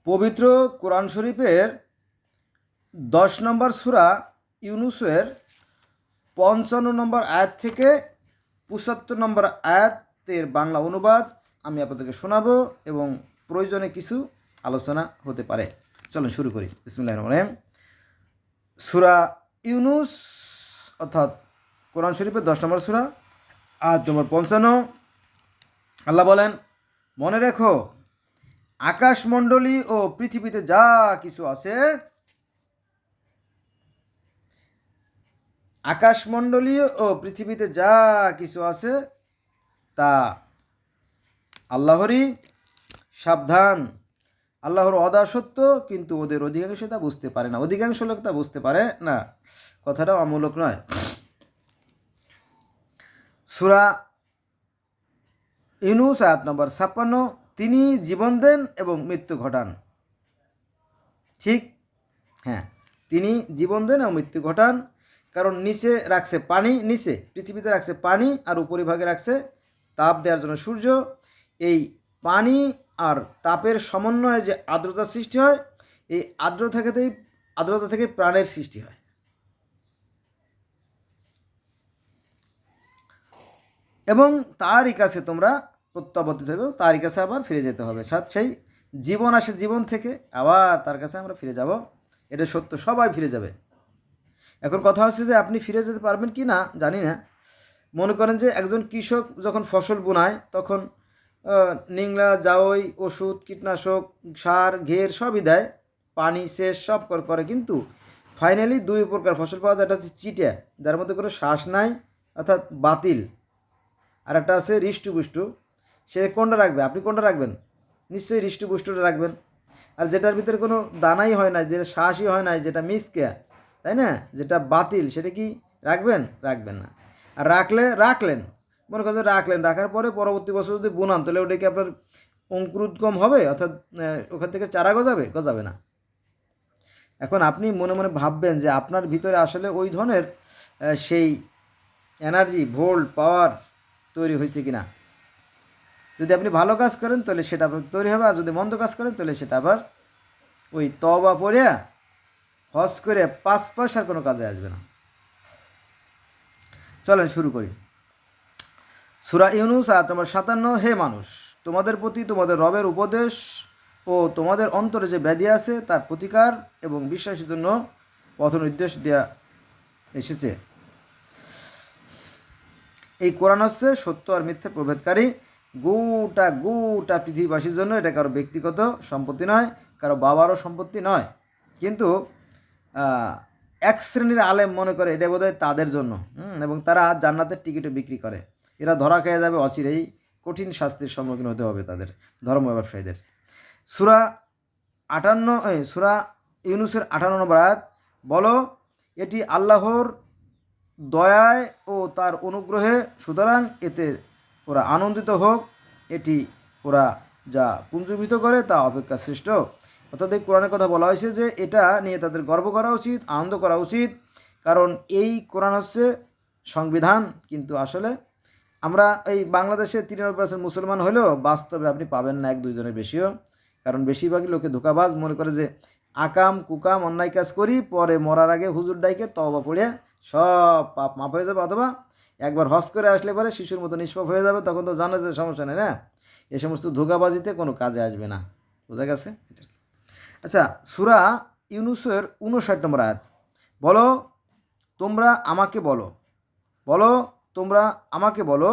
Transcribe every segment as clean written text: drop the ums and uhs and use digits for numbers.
পবিত্র কোরআন শরীফের 10 নম্বর সূরা ইউনুসের 55 নম্বর আয়াত থেকে 75 নম্বর আয়াতের বাংলা অনুবাদ আমি আপনাদেরকে শোনাবো এবং প্রয়োজনে কিছু আলোচনা হতে পারে। চলুন শুরু করি। বিসমিল্লাহির রহমানির রহিম। সূরা ইউনুস অর্থাৎ কোরআন শরীফের 10 নম্বর সূরা আয়াত নম্বর 55। আল্লাহ বলেন, মনে রেখো আকাশমণ্ডলী ও পৃথিবীতে যা কিছু আছে, আকাশমণ্ডলী ও পৃথিবীতে যা কিছু আছে তা আল্লাহরই। সাবধান, আল্লাহর অদাসত্য, কিন্তু ওদের অধিকাংশ তা বুঝতে পারে না। অধিকাংশ লোক তা বুঝতে পারে না, কথাটাও অমূলক নয়। সূরা ইউনুস আয়াত নম্বর 56। তিনি জীবন দেন এবং মৃত্যু ঘটান। ঠিক, হ্যাঁ, তিনি জীবন দেন এবং মৃত্যু ঘটান। কারণ নিচে রাখছে পানি, নিচে পৃথিবীতে রাখছে পানি, আর উপরিভাগে রাখছে তাপ দেওয়ার জন্য সূর্য। এই পানি আর তাপের সমন্বয়ে যে আর্দ্রতা সৃষ্টি হয়, এই আর্দ্রতা থেকে প্রাণের সৃষ্টি হয়। এবং তারই কাছে তোমরা প্রত্যাবর্তিত হবে, তারই কাছে আবার ফিরে যেতে হবে। সেই জীবন আসে জীবন থেকে, আবার তার কাছে আমরা ফিরে যাব। এটা সত্য, সবাই ফিরে যাবে। এখন কথা হচ্ছে যে আপনি ফিরে যেতে পারবেন কি না জানি না। মনে করেন যে একজন কৃষক যখন ফসল বোনায় তখন নিংলা, জাওই, ওষুধ, কীটনাশক, সার, ঘের সবই দেয়, পানি সেচ সব করে, কিন্তু ফাইনালি দুই প্রকার ফসল পাওয়া যায়। একটা হচ্ছে চিটা, যার মধ্যে কোনো শ্বাস নাই, অর্থাৎ বাতিল, আর একটা আছে হৃষ্টপুষ্টু। সে কোনটা রাখবে? আপনি কোনটা রাখবেন? নিশ্চয়ই হৃষ্টপুষ্টুটা রাখবেন। আর যেটার ভিতরে কোনো দানাই হয় না, যেটা শ্বাসই হয় না, যেটা মিসকেয়া, তাই না, যেটা বাতিল, সেটা কি রাখবেন? রাখবেন না। আর রাখলেন, মনে করেন রাখলেন, রাখার পরে পরবর্তী বছর যদি বুনান, তাহলে ওটা কি আপনার অঙ্কুরোদ্গম হবে? অর্থাৎ ওখান থেকে চারা গজাবে না। এখন আপনি মনে মনে ভাববেন যে আপনার ভিতরে আসলে ওই ধরনের সেই এনার্জি, ভোল্ট, পাওয়ার তৈরি হয়েছে কিনা। যদি আপনি ভালো কাজ করেন তাহলে সেটা তৈরি হবে, আর যদি মন্দ কাজ করেন তাহলে সেটা আবার ওই তওবা পড়ে হজ করে 5 পয়সার কোনো কাজে আসবে না। চলেন শুরু করি। সূরা ইউনুস আয়াত নম্বর 57। হে মানুষ, তোমাদের প্রতি তোমাদের রবের উপদেশ ও তোমাদের অন্তরে যে ব্যাধি আছে তার প্রতিকার এবং বিশ্বাসের জন্য পথ নির্দেশ দেওয়া এসেছে। এই কোরআন হচ্ছে সত্য আর মিথ্যা প্রভেদকারী। গোটা পৃথিবীবাসীর জন্য। এটা কারো ব্যক্তিগত সম্পত্তি নয়, কারো বাবারও সম্পত্তি নয়। কিন্তু এক শ্রেণীর আলেম মনে করে এটা বোধহয় তাদের জন্য, এবং তারা জান্নাতের টিকিটও বিক্রি করে। এরা ধরা খেয়ে যাবে অচিরেই, কঠিন শাস্তির সম্মুখীন হতে হবে তাদের, ধর্ম ব্যবসায়ীদের। সূরা ইউনুসের 58 নম্বর আয়াত। বলো, এটি আল্লাহর দয়ায় ও তার অনুগ্রহে, সুতরাং এতে ওরা আনন্দিত হোক। এটি ওরা যা পুঞ্জীভূত করে তা অপেক্ষা শ্রেষ্ঠ। অর্থাৎ এই কোরআনের কথা বলা হয়েছে যে এটা নিয়ে তাদের গর্ব করা উচিত, আনন্দ করা উচিত, কারণ এই কোরআন হচ্ছে সংবিধান। কিন্তু আসলে আমরা এই বাংলাদেশে 93% মুসলমান হলেও বাস্তবে আপনি পাবেন না 1-2 জনের বেশিও। কারণ বেশিরভাগই লোকে ধোঁকাবাজ, মনে করে যে আকাম কুকাম অন্যায় কাজ করি, পরে মরার আগে হুজুর ডাইকে তওবা পড়ে সব পাপ মাফ হয়ে যাবে, অথবা একবার হজ করে আসলে পরে শিশুর মতো নিষ্পাপ হয়ে যাবে, তখন তো জানা যে সমস্যা নেই না। এই সমস্ত ধোঁকাবাজিতে কোনো কাজে আসবে না। বোঝা গেছে? আচ্ছা, সূরা ইউনুসের 59 নম্বর আয়াত। বলো, তোমরা আমাকে বলো,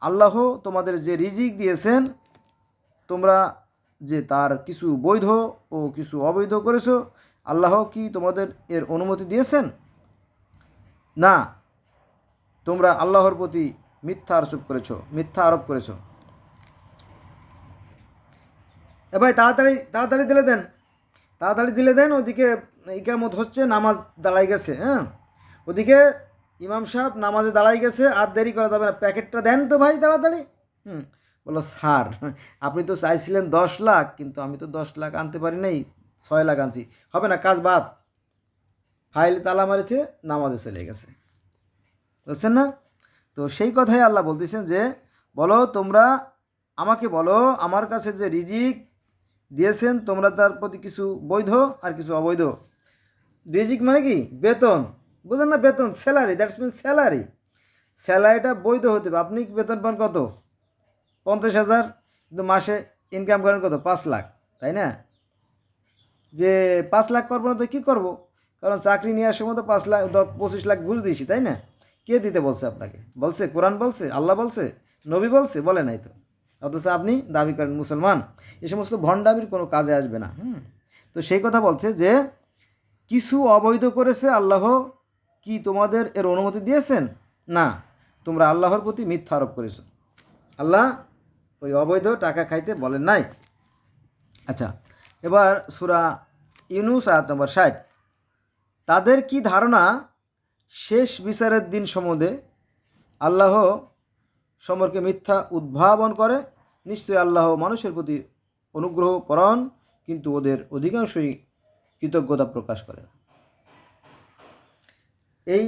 আল্লাহ তোমাদের যে রিজিক দিয়েছেন, তোমরা যে তার কিছু বৈধ ও কিছু অবৈধ করেছো, আল্লাহ কি তোমাদের এর অনুমতি দিয়েছেন? না, তোমরা আল্লাহর প্রতি মিথ্যা আরোপ করেছো। ভাই তাড়াতাড়ি দিলে দেন। ওদিকে ইকামত হচ্ছে, নামাজ দাঁড়াই গেছে। হ্যাঁ, ওদিকে ইমাম সাহেব নামাজে দাঁড়াই গেছে, আর দেরি করা যাবে না, প্যাকেটটা দেন তো ভাই তাড়াতাড়ি। বললো, স্যার আপনি তো চাইছিলেন 10 লাখ, কিন্তু আমি তো 10 লাখ আনতে পারি নাই, 6 লাখ আনছি। হবে না, কাজ বাদ। ফাইল তালা মারেছে, নামাজে চলে গেছে। বুঝছেন না? তো সেই কথাই আল্লাহ বলতেছেন যে বলো, তোমরা আমাকে বলো, আমার কাছে যে রিজিক দিয়েছেন, তোমরা তার প্রতি কিছু বৈধ আর কিছু অবৈধ। রিজিক মানে কি? বেতন, বুঝেন না? বেতন, স্যালারি, দ্যাটস মিন স্যালারি। স্যালারিটা বৈধ হতে হবে। আপনি বেতন পান কত? 50,000, কিন্তু মাসে ইনকাম করেন কত? 5 লাখ, তাই না? যে 5 লাখ করবো না তো কী করবো? কারণ চাকরি নিয়ে আসার মতো 5 লাখ 25 লাখ ঘুষ দিয়েছি, তাই না? কে দিতে বলছে আপনাকে? বলছে কোরআন বলছে, আল্লাহ বলছে, নবী বলছে? বলে নাই তো। অথচ আপনি দাবি করেন মুসলমান। এ সমস্ত ভণ্ডামির কোনো কাজে আসবে না। তো সেই কথা বলছে যে কিছু অবৈধ করেছে আল্লাহ, কি তোমাদের এর অনুমতি দিয়েছেন? না, তোমরা আল্লাহর প্রতি মিথ্যা আরোপ করেছো। আল্লাহ ওই অবৈধ টাকা খাইতে বলেন নাই। আচ্ছা, এবার সূরা ইউনূস আয়াত নম্বর 60। তাদের কি ধারণা শেষ বিচারের দিন সম্বন্ধে? আল্লাহ সম্পর্কে মিথ্যা উদ্ভাবন করে। নিশ্চয়ই আল্লাহ মানুষের প্রতি অনুগ্রহ পরায়ণ, কিন্তু ওদের অধিকাংশই কৃতজ্ঞতা প্রকাশ করে না। এই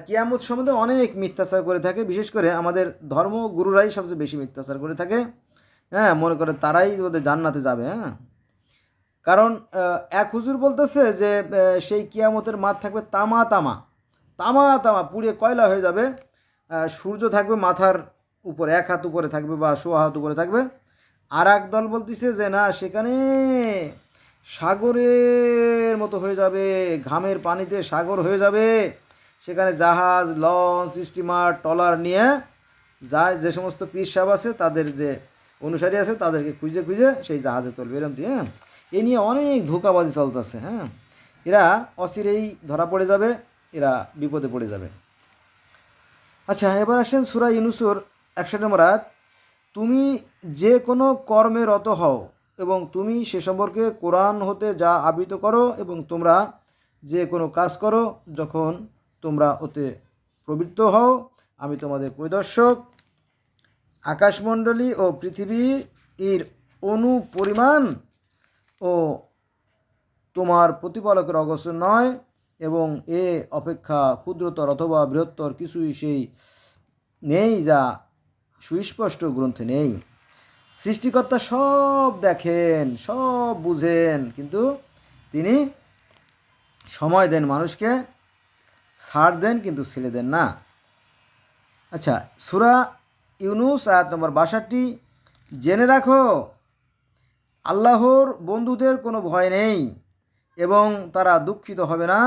কিয়ামত সম্বন্ধে অনেক মিথ্যাচার করে থাকে, বিশেষ করে আমাদের ধর্মগুরুরাই সবচেয়ে বেশি মিথ্যাচার করে থাকে। মনে করে তারাই ওদের জান্নাতে যাবে। কারণ এক হুজুর বলতেছে যে সেই কিয়ামতের মাঠ থাকবে তামা তামা, তামা তামা, পুড়িয়ে কয়লা হয়ে যাবে। সূর্য থাকবে মাথার উপরে, 1 হাত উপরে থাকবে বা 1.5 হাত উপরে থাকবে। আর এক দল বলতেছে যে না, সেখানে সাগরের মতো হয়ে যাবে, ঘামের পানিতে সাগর হয়ে যাবে। সেখানে জাহাজ, লঞ্চ, স্টিমার, ট্রলার নিয়ে যায়, যে সমস্ত পীর সাহেব আছে, তাদের যে অনুসারী আছে, তাদেরকে খুঁজে খুঁজে সেই জাহাজে তুলবে। এরকম দিয়ে এ নিয়ে অনেক ধোঁকাবাজি চলতেছে। এরা অচিরেই ধরা পড়ে যাবে, এরা বিপদে পড়ে যাবে। আচ্ছা, এবার আসেন সূরা ইউনূসের 61 নম্বর আয়াত। তুমি যে কোনো কর্মে রত হও এবং তুমি সে সম্পর্কে কোরআন হতে যা আবৃত করো, এবং তোমরা যে কোনো কাজ করো যখন তোমরা ওতে প্রবৃত্ত হও, আমি তোমাদের পরিদর্শক। আকাশমণ্ডলী ও পৃথিবীর অনুপরিমাণ ও তোমার প্রতিপালকের অগোচর নয়, এবং এ অপেক্ষা ক্ষুদ্রতর অথবা বৃহত্তর কিছুই সেই নেই যা সুস্পষ্ট গ্রন্থে নেই। সৃষ্টিকর্তা সব দেখেন, সব বুঝেন, কিন্তু তিনি সময় দেন মানুষকে, ছাড় দেন কিন্তু ছেড়ে দেন না। আচ্ছা, সূরা ইউনূস আয়াত নম্বর 62। জেনে রাখো, আল্লাহর বন্ধুদের কোনো ভয় নেই এবং তারা দুঃখিত হবে না।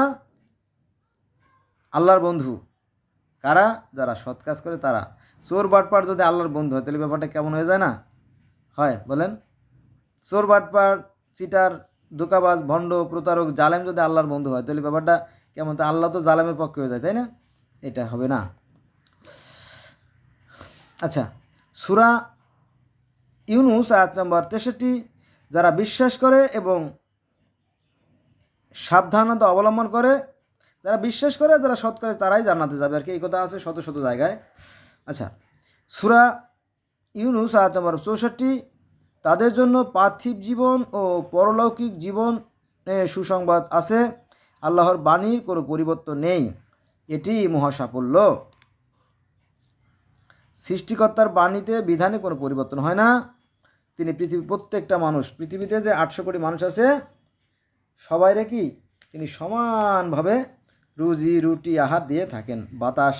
আল্লাহর বন্ধু কারা? যারা সৎ কাজ করে তারা। চোর বাটপার যদি আল্লাহর বন্ধু হয়, তাহলে ব্যাপারটা কেমন হয়ে যায় না? হয়, বলেন? চোর বাটপার, চিটার, ধোঁকাবাজ, ভণ্ড, প্রতারক, জালেম যদি আল্লাহর বন্ধু হয়, তাহলে ব্যাপারটা কেমন? তো আল্লাহ তো জালেমের পক্ষে হয়ে যায়, তাই না? এটা হবে না। আচ্ছা, সূরা ইউনূস আয়াত নম্বর 63। যারা বিশ্বাস করে এবং সাবধানতা অবলম্বন করে, যারা বিশ্বাস করে, যারা সৎ করে, তারাই জান্নাতে যাবে। আর কি এই কথা আছে শত শত জায়গায়। আচ্ছা, সূরা ইউনূস আয়াত নম্বর 64। তাদের জন্য পার্থিব জীবন ও পরলৌকিক জীবনে সুসংবাদ আছে। আল্লাহর বাণীর কোনো পরিবর্তন নেই, এটি মহাসাফল্য। সৃষ্টিকর্তার বাণীতে, বিধানে কোনো পরিবর্তন হয় না। তিনি প্রত্যেকটা মানুষ, পৃথিবীতে যে 800 কোটি মানুষ আছে, সবাইরে কি তিনি সমানভাবে রুজি রুটি আহার দিয়ে থাকেন, বাতাস,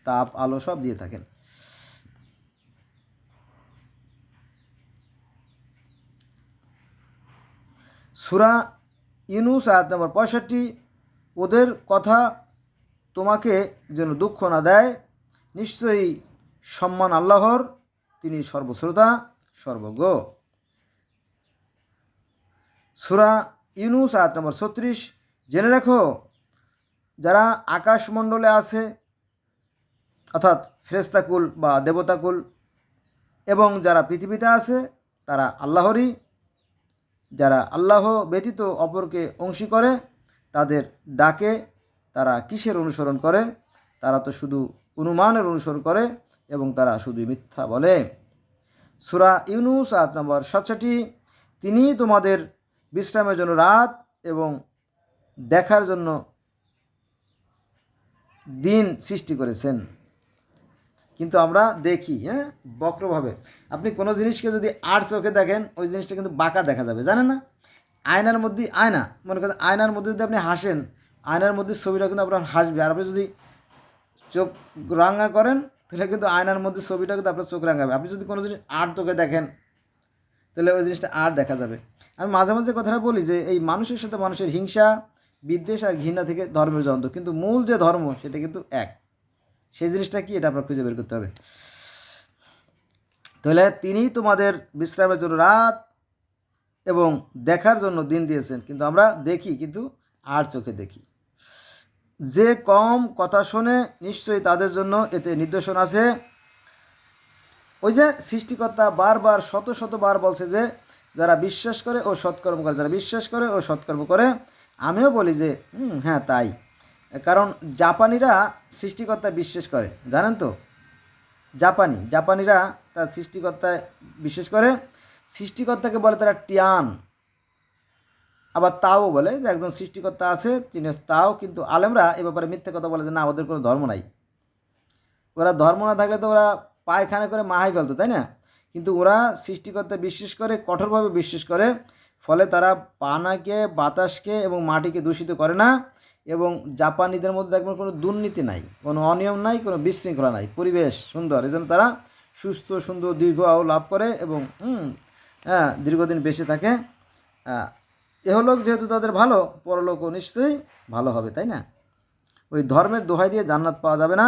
তাপ, আলো সব দিয়ে থাকেন। সূরা ইউনূস আয়াত নম্বর 65। ওদের কথা তোমাকে যেন দুঃখ না দেয়, নিশ্চয়ই সম্মান আল্লাহর, তিনি সর্বশ্রোতা, সর্বজ্ঞ। সূরা ইউনূস আয়াত নম্বর 36। জেনে রাখো, যারা আকাশমণ্ডলে আছে, অর্থাৎ ফেরেশতাকুল বা দেবতাকুল, এবং যারা পৃথিবীতে আছে, তারা আল্লাহরই। যারা আল্লাহ ব্যতীত অপরকে অংশী করে, তাদের ডাকে তারা কিসের অনুসরণ করে? তারা তো শুধু অনুমানের অনুসরণ করে এবং তারা শুধু মিথ্যা বলে। সূরা ইউনূস আয়াত নম্বর 67। তিনি তোমাদের বিশ্রামের জন্য রাত এবং দেখার জন্য দিন সৃষ্টি করেছেন। কিন্তু আমরা দেখি, হ্যাঁ, বক্রভাবে। আপনি কোনো জিনিসকে যদি আর চোখে দেখেন ওই জিনিসটা কিন্তু বাঁকা দেখা যাবে, জানেন না? আয়নার মধ্যে আয়না, মনে করেন আয়নার মধ্যে যদি আপনি হাসেন, আয়নার মধ্যে ছবিটা কিন্তু আপনার হাসবে। আর আপনি যদি চোখ রাঙা করেন তাহলে কিন্তু আয়নার মধ্যে ছবিটা কিন্তু আপনার চোখ রাঙাবে। আপনি যদি কোনো জিনিস আর চোখে দেখেন তাহলে ওই জিনিসটা আর দেখা যাবে। আমি মাঝে মাঝে কথাটা বলি যে এই মানুষের সাথে মানুষের হিংসা, বিদ্বেষ আর ঘৃণা থেকে ধর্মের জন্ম, কিন্তু মূল যে ধর্ম সেটা কিন্তু এক। সেই জিনিসটা কি, এটা আপনার খুঁজে বের করতে হবে। তাহলে তিনি তোমাদের বিশ্রামের জন্য রাত এবং দেখার জন্য দিন দিয়েছেন, কিন্তু আমরা দেখি কিন্তু আর চোখে দেখি। যে কম কথা শোনে নিশ্চয়ই তাদের জন্য এতে নিদর্শন আছে। ওই যে সৃষ্টিকর্তা বারবার শত শতবার বলছে যে যারা বিশ্বাস করে ও সৎকর্ম করে, যারা বিশ্বাস করে ও সৎকর্ম করে। আমিও বলি যে হ্যাঁ তাই। কারণ জাপানিরা সৃষ্টিকর্তায় বিশ্বাস করে, জানেন তো? জাপানিরা তার সৃষ্টিকর্তায় বিশ্বাস করে। সৃষ্টিকর্তাকে বলে তারা টিয়ান, আবার তাও বলে যে একজন সৃষ্টিকর্তা আছে তিনি তাও। কিন্তু আলেমরা এ ব্যাপারে মিথ্যে কথা বলে যে না, ওদের কোনো ধর্ম নাই। ওরা ধর্ম না থাকলে তো ওরা পায়খানা করে মাহাই ফেলতো, তাই না? কিন্তু ওরা সৃষ্টিকর্তা বিশ্বাস করে, কঠোরভাবে বিশ্বাস করে। ফলে তারা পানাকে, বাতাসকে এবং মাটিকে দূষিত করে না। এবং জাপানিদের মধ্যে দেখবেন কোনো দুর্নীতি নাই, কোনো অনিয়ম নাই, কোনো বিশৃঙ্খলা নাই, পরিবেশ সুন্দর। এই জন্য তারা সুস্থ সুন্দর দীর্ঘ আয়ু লাভ করে এবং দীর্ঘদিন বেঁচে থাকে। এহলোক যেহেতু তাদের ভালো, পরলোকও নিশ্চয়ই ভালো হবে, তাই না? ওই ধর্মের দোহাই দিয়ে জান্নাত পাওয়া যাবে না,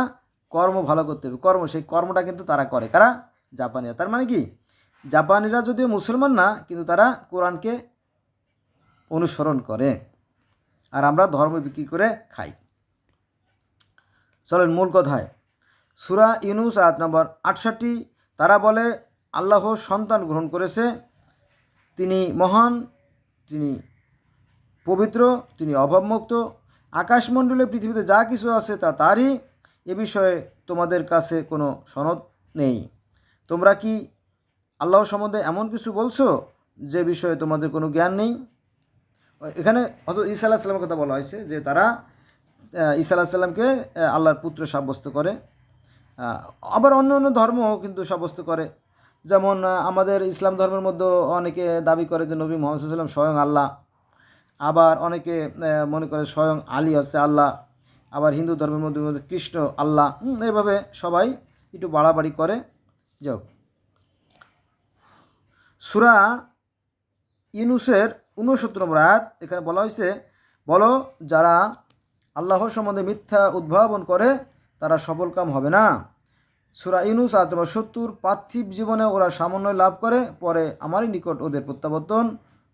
কর্ম ভালো করতে হবে। সেই কর্মটা কিন্তু তারা করে, কারা? জাপানিরা। তার মানে কি, জাপানিরা যদিও মুসলমান না, কিন্তু তারা কোরআনকে অনুসরণ করে, আর আমরা ধর্ম বিক্রি করে খাই। চলেন মূল কথায়। সূরা ইউনূস আয়াত নম্বর 68। তারা বলে আল্লাহ সন্তান গ্রহণ করেছে, তিনি মহান, তিনি পবিত্র, তিনি অভাবমুক্ত। আকাশমণ্ডলে পৃথিবীতে যা কিছু আছে তা তারই। এ বিষয়ে তোমাদের কাছে কোনো সনদ নেই। তোমরা কি আল্লাহ সম্বন্ধে এমন কিছু বলছো যে বিষয়ে তোমাদের কোনো জ্ঞান নেই? এখানে হয়তো ঈসা আলাইহিস সালামের কথা বলা হয়েছে যে তারা ঈসা আলাইহিস সালামকে আল্লাহর পুত্র সাব্যস্ত করে। আবার অন্য অন্য ধর্মও কিন্তু সাব্যস্ত করে। যেমন আমাদের ইসলাম ধর্মের মধ্যে অনেকে দাবি করে যে নবী মুহাম্মদ সাল্লাল্লাহু আলাইহি ওয়াসাল্লাম স্বয়ং আল্লাহ। আবার অনেকে মনে করে স্বয়ং আলী হচ্ছে আল্লাহ। আবার হিন্দু ধর্মের মধ্যে কৃষ্ণ আল্লাহ। এইভাবে সবাই একটু বাড়াবাড়ি করে। যাক, সূরা ইউনূসের 69 নম্বর আয়াত, এখানে বলা হয়েছে, বলো যারা আল্লাহর সম্বন্ধে মিথ্যা উদ্ভাবন করে তারা সফলকাম হবে না। সূরা ইউনূস আয়াত নম্বর 70। পার্থিব জীবনে ওরা সামান্য লাভ করে, পরে আমারই নিকট ওদের প্রত্যাবর্তন,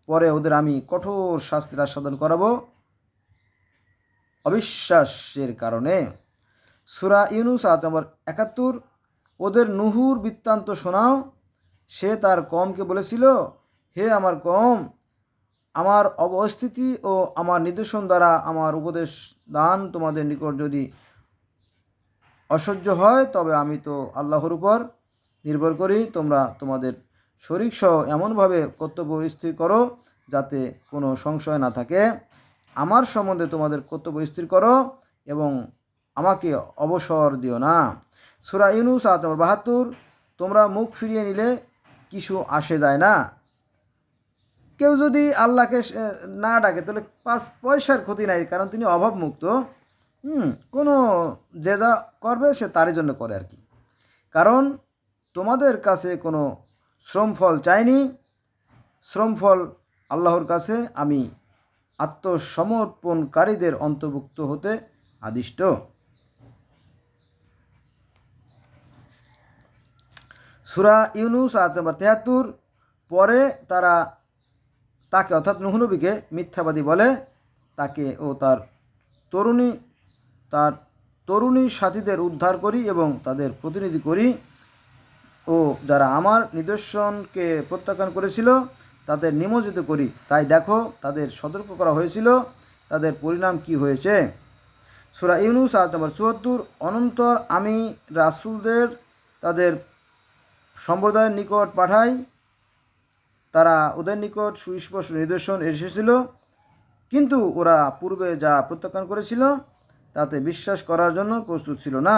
পরে ওদের আমি কঠোর শাস্তির আস্বাদন করাবো অবিশ্বাসের কারণে। সূরা ইউনূস আয়াত নম্বর 71। ওদের নুহুর বৃত্তান্ত শোনাও। সে তার কওমকে বলেছিল, হে আমার কওম, আমার অবস্থিতি ও আমার নিদর্শন দ্বারা আমার উপদেশ দান তোমাদের নিকট যদি অসহ্য হয় তবে আমি তো আল্লাহর উপর নির্ভর করি। তোমরা তোমাদের শরীক সহ এমনভাবে কর্তব্য স্থির করো যাতে কোনো সংশয় না থাকে। আমার সম্বন্ধে তোমাদের কর্তব্য স্থির করো এবং আমাকে অবসর দিও না। সূরা ইউনূস আয়াত নম্বর 72। তোমরা মুখ ফিরিয়ে নিলে কিছু আসে যায় না। কেউ যদি আল্লাহকে না ডাকে তাহলে 5 পয়সার ক্ষতি নাই, কারণ তিনি অভাবমুক্ত। কোনো যে যা করবে সে তারই জন্য করে আর কি। কারণ তোমাদের কাছে কোনো শ্রমফল চাইনি, শ্রমফল আল্লাহর কাছে আমি আত্মসমর্পণকারীদের অন্তর্ভুক্ত হতে আদিষ্ট। সূরা ইউনূস আয়াত নম্বর 73। পরে তারা তাকে অর্থাৎ নূহ নবীকে মিথ্যাবাদী বলে, তাকে ও তার তরুণী সাথীদের উদ্ধার করি এবং তাদের প্রতিনিধি করি। ও যারা আমার নিদর্শনকে প্রত্যাখ্যান করেছিল তাদের নিমজ্জিত করি। তাই দেখো তাদের সতর্ক করা হয়েছিল, তাদের পরিণাম কি হয়েছে। সূরা ইউনূস আয়াত নম্বর 74। অনন্তর আমি রাসূলদের তাদের সম্প্রদায়ের নিকট পাঠাই, তারা ওদের নিকট সুস্পষ্ট নিদর্শন এসেছিল, কিন্তু ওরা পূর্বে যা প্রত্যাখ্যান করেছিল তাতে বিশ্বাস করার জন্য প্রস্তুত ছিল না।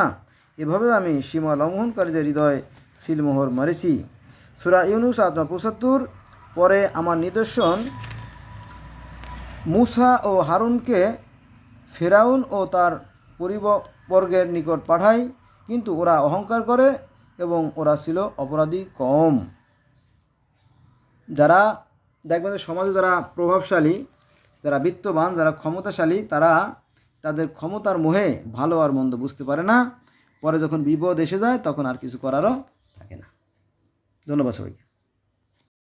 এভাবে আমি সীমা লঙ্ঘনকারীদের হৃদয় সিলমোহর মারেছি। সূরা ইউনূস আয়াত ৭৫। পরে আমার নিদর্শন মূসা ও হারুনকে ফেরাউন ও তার পরিবর্গের নিকট পাঠাই, কিন্তু ওরা অহংকার করে এবং ওরা ছিল অপরাধী কম। যারা দেখবেন যে সমাজে যারা প্রভাবশালী, যারা বিত্তবান, যারা ক্ষমতাশালী, তারা তাদের ক্ষমতার মোহে ভালো আর মন্দ বুঝতে পারে না। পরে যখন বিপদ এসে যায় তখন আর কিছু করারও থাকে না। ধন্যবাদ সবাইকে।